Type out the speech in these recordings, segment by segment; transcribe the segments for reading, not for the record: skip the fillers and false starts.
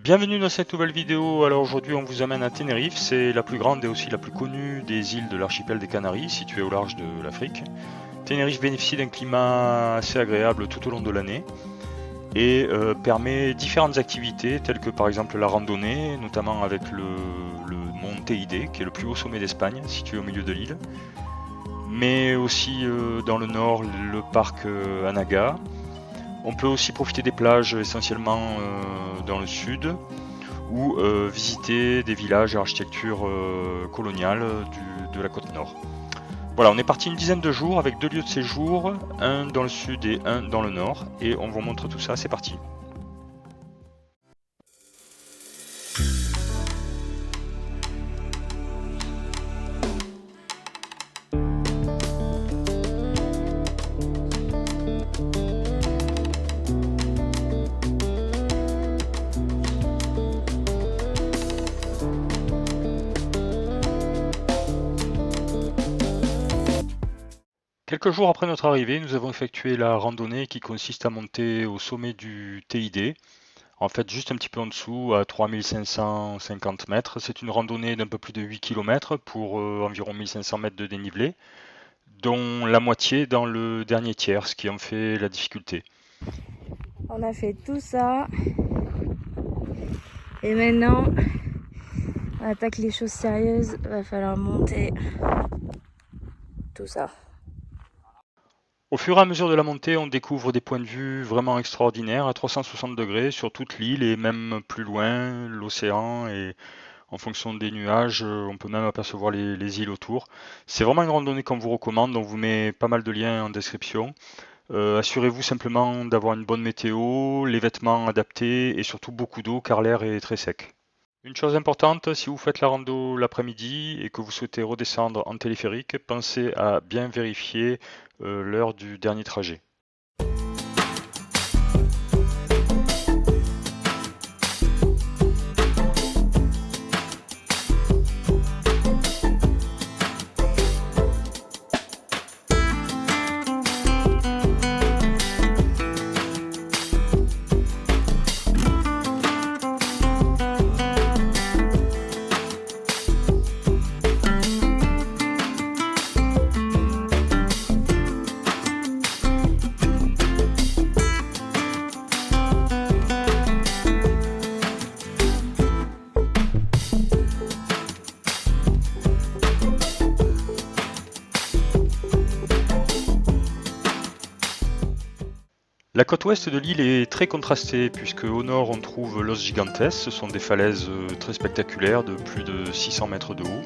Bienvenue dans cette nouvelle vidéo. Alors aujourd'hui on vous amène à Tenerife, c'est la plus grande et aussi la plus connue des îles de l'archipel des Canaries, située au large de l'Afrique. Tenerife bénéficie d'un climat assez agréable tout au long de l'année et permet différentes activités telles que par exemple la randonnée, notamment avec le mont Teide qui est le plus haut sommet d'Espagne, situé au milieu de l'île, mais aussi dans le nord le parc Anaga. On peut aussi profiter des plages essentiellement dans le sud ou visiter des villages à architecture coloniale de la côte nord. Voilà, on est parti une dizaine de jours avec 2 lieux de séjour, un dans le sud et un dans le nord, et on vous montre tout ça, c'est parti. Quelques jours après notre arrivée, nous avons effectué la randonnée qui consiste à monter au sommet du TID, en fait juste un petit peu en dessous, à 3550 mètres. C'est une randonnée d'un peu plus de 8 km pour environ 1500 mètres de dénivelé, dont la moitié dans le dernier tiers, ce qui en fait la difficulté. On a fait tout ça et maintenant on attaque les choses sérieuses. Va falloir monter tout ça. Au fur et à mesure de la montée, on découvre des points de vue vraiment extraordinaires à 360 degrés sur toute l'île et même plus loin, l'océan, et en fonction des nuages, on peut même apercevoir les îles autour. C'est vraiment une randonnée qu'on vous recommande, on vous met pas mal de liens en description. Assurez-vous simplement d'avoir une bonne météo, les vêtements adaptés et surtout beaucoup d'eau car l'air est très sec. Une chose importante, si vous faites la rando l'après-midi et que vous souhaitez redescendre en téléphérique, pensez à bien vérifier l'heure du dernier trajet. La côte ouest de l'île est très contrastée puisque au nord on trouve Los Gigantes, ce sont des falaises très spectaculaires de plus de 600 mètres de haut,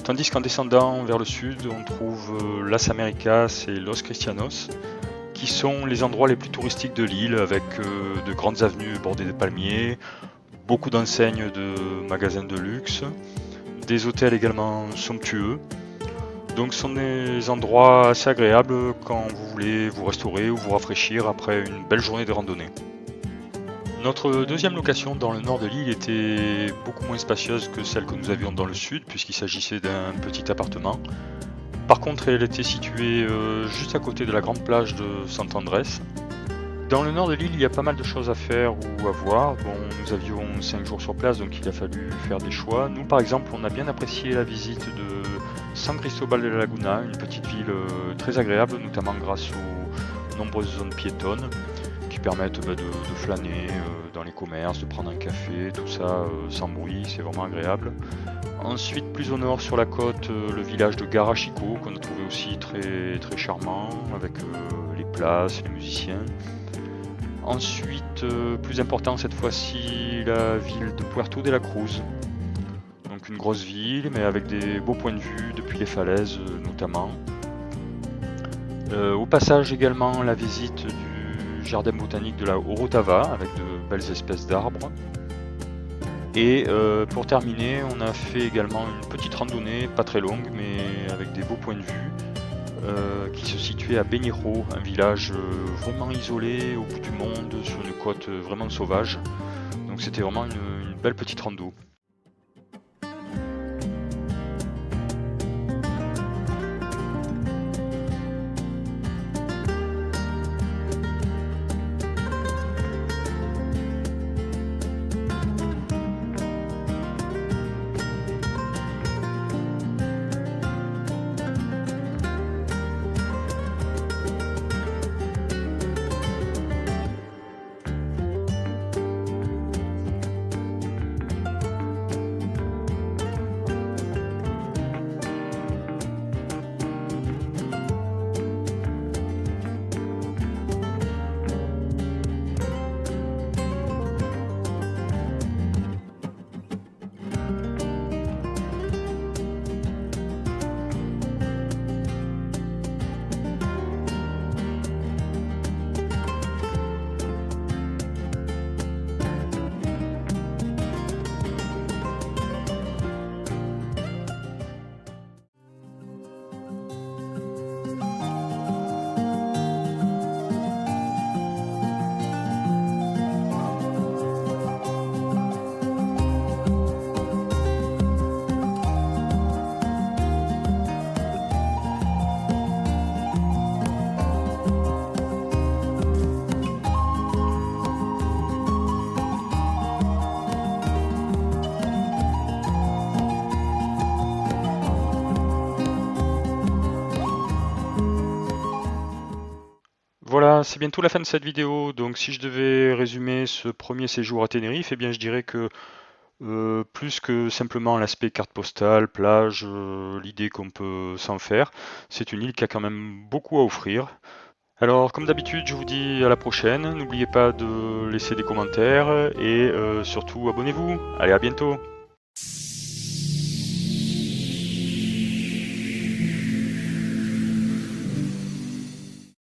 tandis qu'en descendant vers le sud on trouve Las Américas et Los Cristianos, qui sont les endroits les plus touristiques de l'île avec de grandes avenues bordées de palmiers, beaucoup d'enseignes de magasins de luxe, des hôtels également somptueux. Donc ce sont des endroits assez agréables quand vous voulez vous restaurer ou vous rafraîchir après une belle journée de randonnée. Notre deuxième location dans le nord de l'île était beaucoup moins spacieuse que celle que nous avions dans le sud puisqu'il s'agissait d'un petit appartement. Par contre, elle était située juste à côté de la grande plage de Sant Andrés. Dans le nord de l'île, il y a pas mal de choses à faire ou à voir. Bon, nous avions 5 jours sur place, donc il a fallu faire des choix. Nous, par exemple, on a bien apprécié la visite de San Cristobal de la Laguna, une petite ville très agréable, notamment grâce aux nombreuses zones piétonnes qui permettent de flâner dans les commerces, de prendre un café, tout ça sans bruit, c'est vraiment agréable. Ensuite, plus au nord sur la côte, le village de Garachico, qu'on a trouvé aussi très, très charmant, avec les places, les musiciens. Ensuite, plus important cette fois-ci, la ville de Puerto de la Cruz. Donc une grosse ville, mais avec des beaux points de vue depuis les falaises notamment. Au passage également la visite du jardin botanique de la Orotava, avec de belles espèces d'arbres. Et pour terminer, on a fait également une petite randonnée, pas très longue, mais avec des beaux points de vue, qui se situait à Beniro, un village vraiment isolé au bout du monde, sur une côte vraiment sauvage. Donc c'était vraiment une belle petite rando. Voilà, c'est bientôt la fin de cette vidéo, donc si je devais résumer ce premier séjour à Tenerife, eh bien je dirais que plus que simplement l'aspect carte postale, plage, l'idée qu'on peut s'en faire, c'est une île qui a quand même beaucoup à offrir. Alors comme d'habitude, je vous dis à la prochaine, n'oubliez pas de laisser des commentaires et surtout abonnez-vous. Allez, à bientôt!